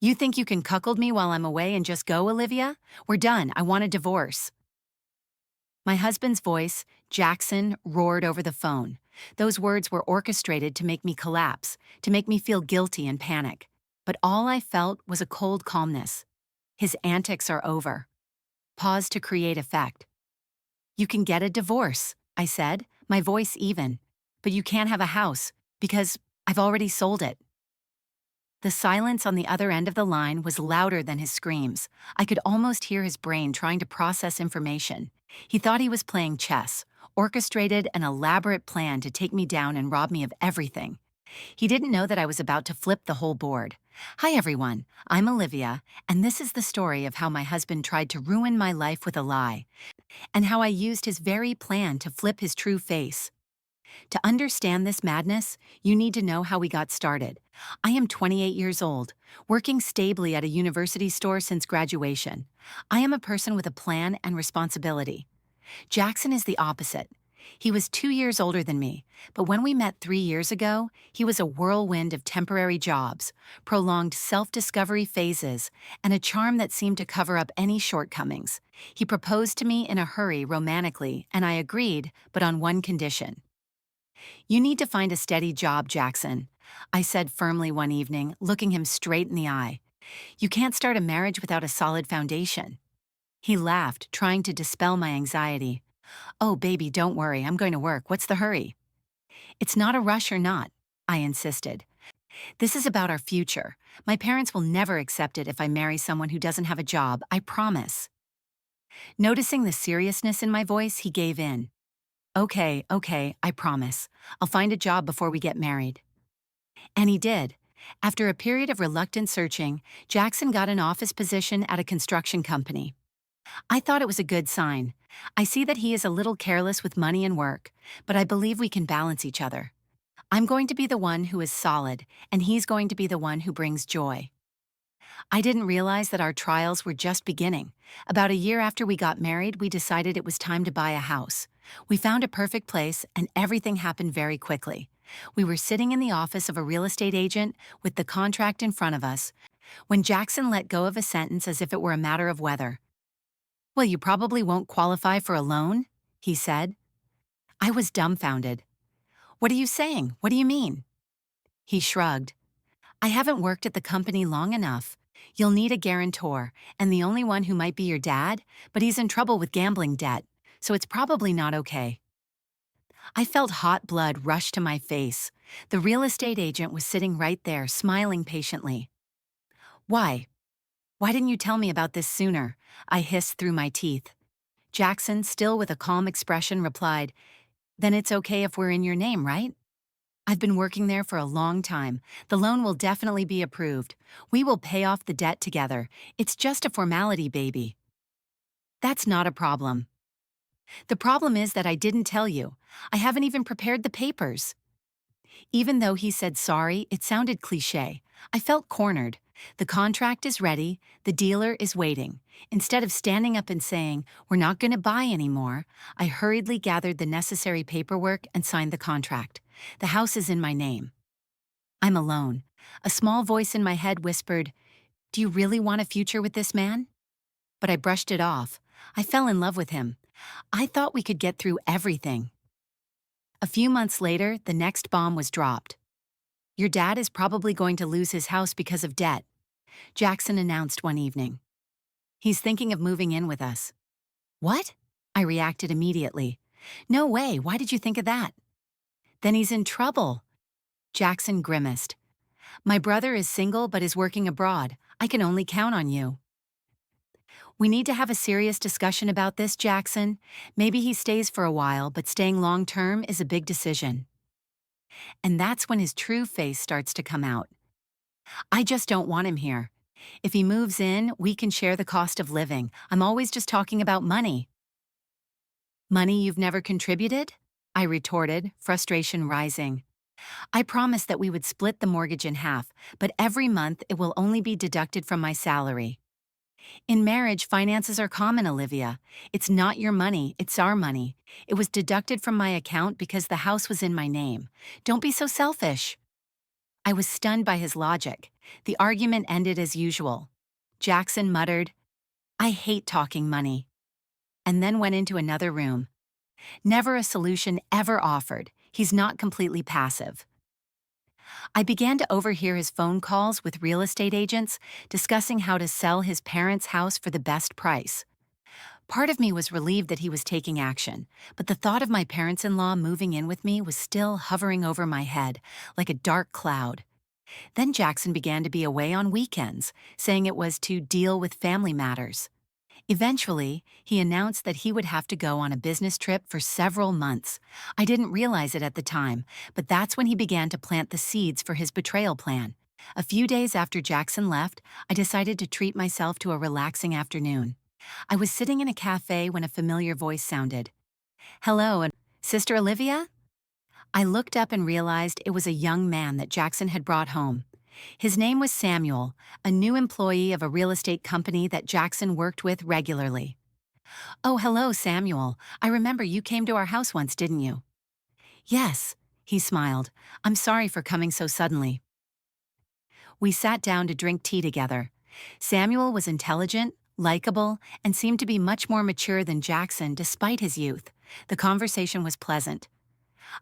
You think you can cuckold me while I'm away and just go, Olivia? We're done. I want a divorce. My husband's voice, Jackson, roared over the phone. Those words were orchestrated to make me collapse, to make me feel guilty and panic. But all I felt was a cold calmness. His antics are over. Pause to create effect. You can get a divorce, I said, my voice even. But you can't have a house, because I've already sold it. The silence on the other end of the line was louder than his screams. I could almost hear his brain trying to process information. He thought he was playing chess, orchestrated an elaborate plan to take me down and rob me of everything. He didn't know that I was about to flip the whole board. Hi everyone, I'm Olivia, and this is the story of how my husband tried to ruin my life with a lie, and how I used his very plan to flip his true face. To understand this madness, you need to know how we got started. I am 28 years old, working stably at a university store since graduation. I am a person with a plan and responsibility. Jackson is the opposite. He was 2 years older than me, but when we met 3 years ago, he was a whirlwind of temporary jobs, prolonged self-discovery phases, and a charm that seemed to cover up any shortcomings. He proposed to me in a hurry romantically, and I agreed, but on one condition. You need to find a steady job, Jackson, I said firmly one evening, looking him straight in the eye. You can't start a marriage without a solid foundation. He laughed, trying to dispel my anxiety. Oh, baby, don't worry, I'm going to work. What's the hurry? It's not a rush or not, I insisted. This is about our future. My parents will never accept it if I marry someone who doesn't have a job, I promise. Noticing the seriousness in my voice, he gave in. Okay, I promise. I'll find a job before we get married. And he did. After a period of reluctant searching, Jackson got an office position at a construction company. I thought it was a good sign. I see that he is a little careless with money and work, but I believe we can balance each other. I'm going to be the one who is solid, and he's going to be the one who brings joy. I didn't realize that our trials were just beginning. About a year after we got married, we decided it was time to buy a house. We found a perfect place, and everything happened very quickly. We were sitting in the office of a real estate agent with the contract in front of us, when Jackson let go of a sentence as if it were a matter of weather. Well, you probably won't qualify for a loan, he said. I was dumbfounded. What are you saying? What do you mean? He shrugged. I haven't worked at the company long enough. You'll need a guarantor, and the only one who might be your dad, but he's in trouble with gambling debt, so it's probably not okay. I felt hot blood rush to my face. The real estate agent was sitting right there, smiling patiently. Why? Why didn't you tell me about this sooner? I hissed through my teeth. Jackson, still with a calm expression, replied, Then it's okay if we're in your name, right? I've been working there for a long time. The loan will definitely be approved. We will pay off the debt together. It's just a formality, baby. That's not a problem. The problem is that I didn't tell you. I haven't even prepared the papers. Even though he said sorry, it sounded cliché. I felt cornered. The contract is ready. The dealer is waiting. Instead of standing up and saying, we're not going to buy anymore, I hurriedly gathered the necessary paperwork and signed the contract. The house is in my name. I'm alone. A small voice in my head whispered, Do you really want a future with this man? But I brushed it off. I fell in love with him. I thought we could get through everything. A few months later, the next bomb was dropped. Your dad is probably going to lose his house because of debt, Jackson announced one evening. He's thinking of moving in with us. What? I reacted immediately. No way, why did you think of that? Then he's in trouble. Jackson grimaced. My brother is single but is working abroad. I can only count on you. We need to have a serious discussion about this, Jackson. Maybe he stays for a while, but staying long-term is a big decision. And that's when his true face starts to come out. I just don't want him here. If he moves in, we can share the cost of living. I'm always just talking about money. Money you've never contributed? I retorted, frustration rising. I promised that we would split the mortgage in half, but every month it will only be deducted from my salary. In marriage, finances are common, Olivia. It's not your money, it's our money. It was deducted from my account because the house was in my name. Don't be so selfish. I was stunned by his logic. The argument ended as usual. Jackson muttered, "I hate talking money," and then went into another room. Never a solution ever offered. He's not completely passive. I began to overhear his phone calls with real estate agents discussing how to sell his parents' house for the best price. Part of me was relieved that he was taking action, but the thought of my parents-in-law moving in with me was still hovering over my head like a dark cloud. Then Jackson began to be away on weekends, saying it was to deal with family matters. Eventually, he announced that he would have to go on a business trip for several months. I didn't realize it at the time, but that's when he began to plant the seeds for his betrayal plan. A few days after Jackson left, I decided to treat myself to a relaxing afternoon. I was sitting in a cafe when a familiar voice sounded. "Hello, and Sister Olivia?" I looked up and realized it was a young man that Jackson had brought home. His name was Samuel, a new employee of a real estate company that Jackson worked with regularly. "Oh, hello, Samuel. I remember you came to our house once, didn't you?" "Yes," he smiled. "I'm sorry for coming so suddenly." We sat down to drink tea together. Samuel was intelligent, likable, and seemed to be much more mature than Jackson despite his youth. The conversation was pleasant.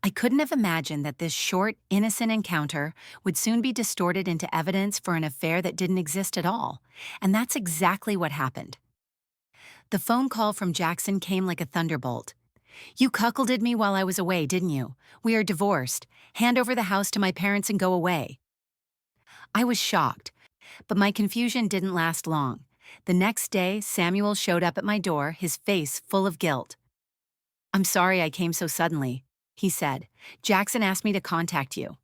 I couldn't have imagined that this short, innocent encounter would soon be distorted into evidence for an affair that didn't exist at all. And that's exactly what happened. The phone call from Jackson came like a thunderbolt. "You cuckolded me while I was away, didn't you? We are divorced. Hand over the house to my parents and go away." I was shocked, but my confusion didn't last long. The next day, Samuel showed up at my door, his face full of guilt. "I'm sorry I came so suddenly," he said. "Jackson asked me to contact you."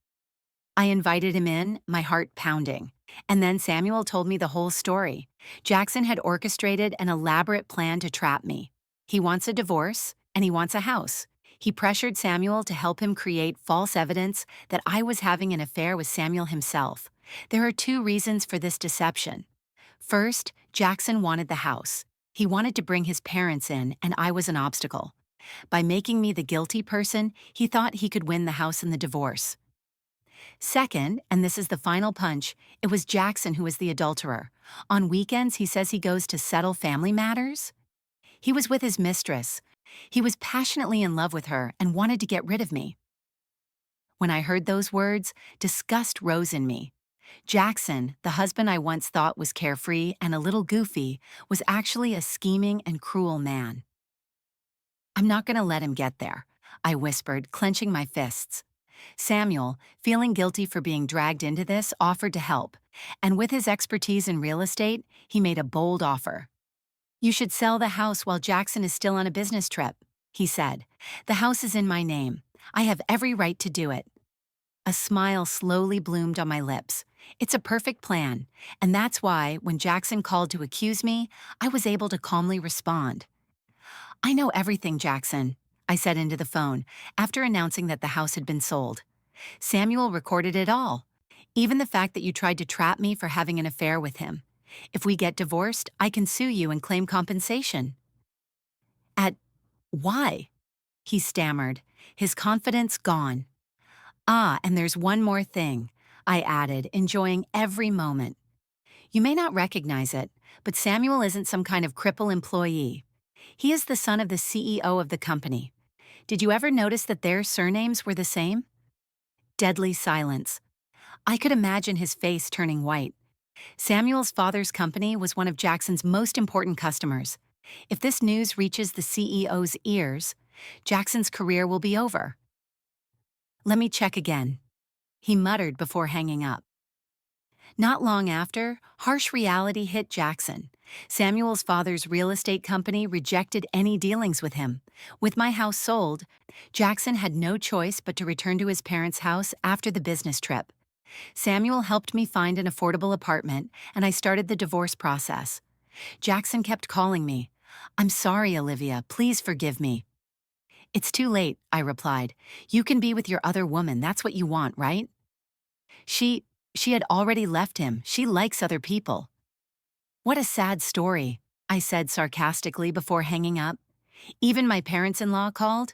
I invited him in, my heart pounding. And then Samuel told me the whole story. Jackson had orchestrated an elaborate plan to trap me. He wants a divorce, and he wants a house. He pressured Samuel to help him create false evidence that I was having an affair with Samuel himself. There are two reasons for this deception. First, Jackson wanted the house. He wanted to bring his parents in, and I was an obstacle. By making me the guilty person, he thought he could win the house in the divorce. Second, and this is the final punch, it was Jackson who was the adulterer. On weekends, he says he goes to settle family matters. He was with his mistress. He was passionately in love with her and wanted to get rid of me. When I heard those words, disgust rose in me. Jackson, the husband I once thought was carefree and a little goofy, was actually a scheming and cruel man. "I'm not going to let him get there," I whispered, clenching my fists. Samuel, feeling guilty for being dragged into this, offered to help, and with his expertise in real estate, he made a bold offer. "You should sell the house while Jackson is still on a business trip," he said. "The house is in my name. I have every right to do it." A smile slowly bloomed on my lips. It's a perfect plan, and that's why, when Jackson called to accuse me, I was able to calmly respond. "I know everything, Jackson," I said into the phone, after announcing that the house had been sold. "Samuel recorded it all. Even the fact that you tried to trap me for having an affair with him. If we get divorced, I can sue you and claim compensation." "At why?" he stammered, his confidence gone. "Ah, and there's one more thing," I added, enjoying every moment. "You may not recognize it, but Samuel isn't some kind of cripple employee. He is the son of the CEO of the company. Did you ever notice that their surnames were the same?" Deadly silence. I could imagine his face turning white. Samuel's father's company was one of Jackson's most important customers. If this news reaches the CEO's ears, Jackson's career will be over. "Let me check again," he muttered before hanging up. Not long after, harsh reality hit Jackson. Samuel's father's real estate company rejected any dealings with him. With my house sold, Jackson had no choice but to return to his parents' house after the business trip. Samuel helped me find an affordable apartment, and I started the divorce process. Jackson kept calling me. "I'm sorry, Olivia. Please forgive me." "It's too late," I replied. "You can be with your other woman. That's what you want, right?" She had already left him. She likes other people." "What a sad story," I said sarcastically before hanging up. "Even my parents-in-law called."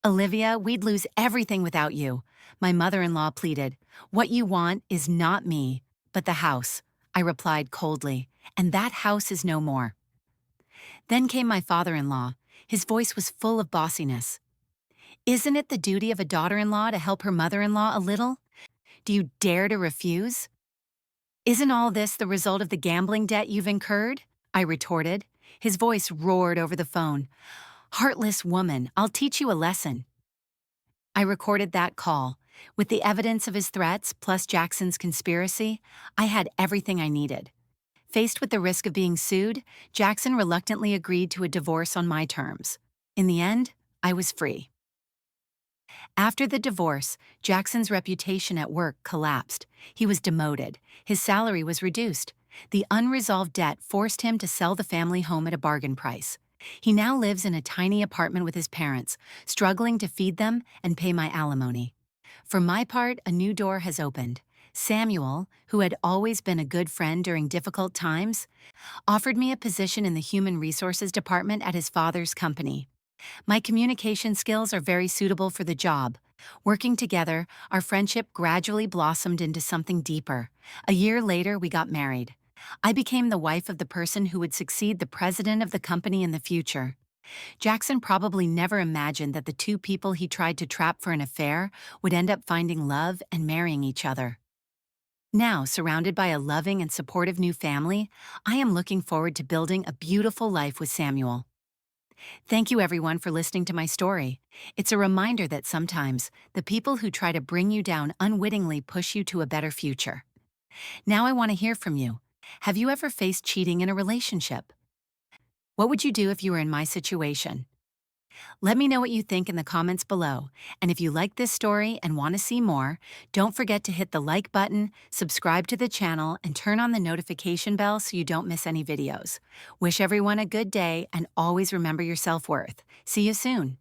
"Olivia, we'd lose everything without you," my mother-in-law pleaded. "What you want is not me, But the house, I replied coldly, and that house is no more. Then came my father-in-law. His voice was full of bossiness. Isn't it the duty of a daughter-in-law to help her mother-in-law a little? Do you dare to refuse? Isn't all this the result of the gambling debt you've incurred? I retorted. His voice roared over the phone. Heartless woman, I'll teach you a lesson. I recorded that call. With the evidence of his threats plus Jackson's conspiracy, I had everything I needed. Faced with the risk of being sued, Jackson reluctantly agreed to a divorce on my terms. In the end, I was free. After the divorce, Jackson's reputation at work collapsed. He was demoted. His salary was reduced. The unresolved debt forced him to sell the family home at a bargain price. He now lives in a tiny apartment with his parents, struggling to feed them and pay my alimony. For my part, a new door has opened. Samuel, who had always been a good friend during difficult times, offered me a position in the Human Resources Department at his father's company. My communication skills are very suitable for the job. Working together, our friendship gradually blossomed into something deeper. A year later, we got married. I became the wife of the person who would succeed the president of the company in the future. Jackson probably never imagined that the two people he tried to trap for an affair would end up finding love and marrying each other. Now, surrounded by a loving and supportive new family, I am looking forward to building a beautiful life with Samuel. Thank you everyone for listening to my story. It's a reminder that sometimes the people who try to bring you down unwittingly push you to a better future. Now I want to hear from you. Have you ever faced cheating in a relationship? What would you do if you were in my situation? Let me know what you think in the comments below. And if you like this story and want to see more, don't forget to hit the like button, subscribe to the channel, and turn on the notification bell so you don't miss any videos. Wish everyone a good day and always remember your self-worth. See you soon.